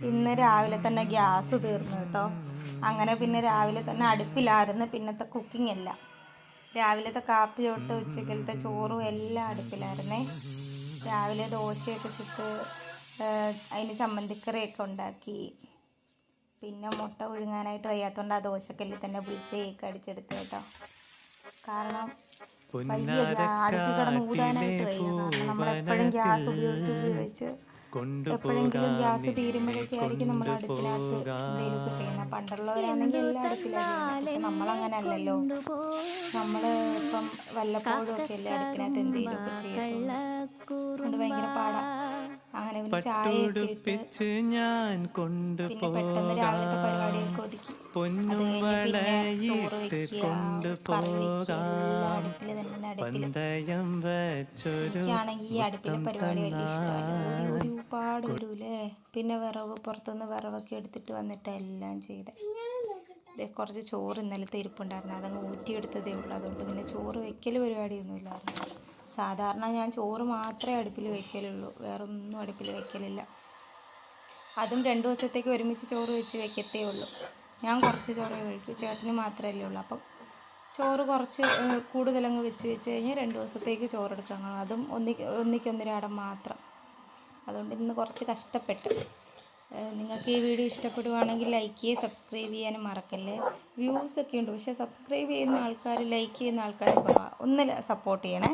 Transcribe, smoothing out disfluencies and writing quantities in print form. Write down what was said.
ഇന്ന് രാവിലെ തന്നെ ഗ്യാസ് തീർന്നു കേട്ടോ. അങ്ങനെ പിന്നെ രാവിലെ തന്നെ അടുപ്പിലായിരുന്നു പിന്നത്തെ കുക്കിംഗ് എല്ലാം. രാവിലത്തെ കാപ്പി തൊട്ട് ഉച്ചക്കലത്തെ ചോറും എല്ലാം അടുപ്പിലായിരുന്നേ. രാവിലെ ദോശയൊക്കെ ചുട്ട് അതിന് ചമ്മന്തിക്കറിയൊക്കെ ഉണ്ടാക്കി. പിന്നെ മുട്ട പുഴുങ്ങാനായിട്ട് വയ്യാത്തതുകൊണ്ട് ആ ദോശക്കല്ലിൽ തന്നെ ബുൾസയൊക്കെ അടിച്ചെടുത്തു കേട്ടോ. കാരണം വലിയ അടുപ്പിൽ കിടന്ന് ഊതാനായിട്ട് വയ്യ. കാരണം നമ്മളെപ്പോഴും ഗ്യാസ് ഉപയോഗിച്ച് എപ്പോഴെങ്കിലും ഗ്യാസ് തീരുമ്പോഴൊക്കെയായിരിക്കും നമ്മൾ അടുപ്പിനകത്ത് എന്തെങ്കിലുമൊക്കെ ചെയ്യുന്നത്. പണ്ടുള്ളവരാണെങ്കിൽ എല്ലാം അടുപ്പിലാണ് ചെയ്യുന്നത്. പക്ഷെ നമ്മളങ്ങനെ അല്ലല്ലോ. നമ്മൾ ഇപ്പം വല്ലപ്പോഴും ഒക്കെ അല്ലേ അടുപ്പിനകത്ത് എന്തെങ്കിലുമൊക്കെ ചെയ്യത്തുള്ളൂ. അതുകൊണ്ട് ഭയങ്കര പാടാണ്. അങ്ങനെ പിന്നെ ചായയൊക്കെ ഇട്ട് പിന്നെ പെട്ടെന്ന് രാവിലത്തെ പരിപാടിയൊക്കെ ഒതുക്കി. അത് കഴിഞ്ഞ് പിന്നെ ചോറ് വയ്ക്കുക, കറി വയ്ക്കുക എല്ലാം അടുപ്പിൽ തന്നെ. എനിക്കാണെങ്കിൽ ഈ അടുപ്പിലെ പരിപാടി വലിയ ഇഷ്ടമല്ല. ഊതി പാട് വരൂലേ. പിന്നെ വിറവ് പുറത്തുനിന്ന് വിറവൊക്കെ എടുത്തിട്ട് വന്നിട്ട് എല്ലാം ചെയ്ത്. കുറച്ച് ചോറ് ഇന്നലത്തെ ഇരിപ്പുണ്ടായിരുന്നു, അതങ്ങ് ഊറ്റിയെടുത്തതേ ഉള്ളൂ. അതുകൊണ്ട് പിന്നെ ചോറ് വെക്കൽ പരിപാടിയൊന്നും ഇല്ലായിരുന്നു. സാധാരണ ഞാൻ ചോറ് മാത്രമേ അടുപ്പിൽ വെക്കലുള്ളൂ, വേറെ ഒന്നും അടുപ്പിൽ വെക്കലില്ല. അതും 2 ദിവസത്തേക്ക് ഒരുമിച്ച് ചോറ് വെച്ച് വെക്കത്തേ ഉള്ളൂ. ഞാൻ കുറച്ച് ചോറേ കഴിക്കൂ, ചേട്ടന് മാത്രമല്ലേ ഉള്ളൂ. അപ്പം ചോറ് കുറച്ച് കൂടുതലങ്ങ് വെച്ച് കഴിഞ്ഞാൽ 2 ദിവസത്തേക്ക് ചോറെടുക്കാൻ കാണും. അതും ഒന്നിക്കൊന്നരാടം മാത്രം. അതുകൊണ്ട് ഇന്ന് കുറച്ച് കഷ്ടപ്പെട്ടു. നിങ്ങൾക്ക് ഈ വീഡിയോ ഇഷ്ടപ്പെടുവാണെങ്കിൽ ലൈക്ക് ചെയ്യുക, സബ്സ്ക്രൈബ് ചെയ്യാനും മറക്കല്ലേ. വ്യൂസൊക്കെ ഉണ്ട്, പക്ഷേ സബ്സ്ക്രൈബ് ചെയ്യുന്ന ആൾക്കാർ, ലൈക്ക് ചെയ്യുന്ന ആൾക്കാർ കുറവാണ്. ഒന്ന് സപ്പോർട്ട് ചെയ്യണേ.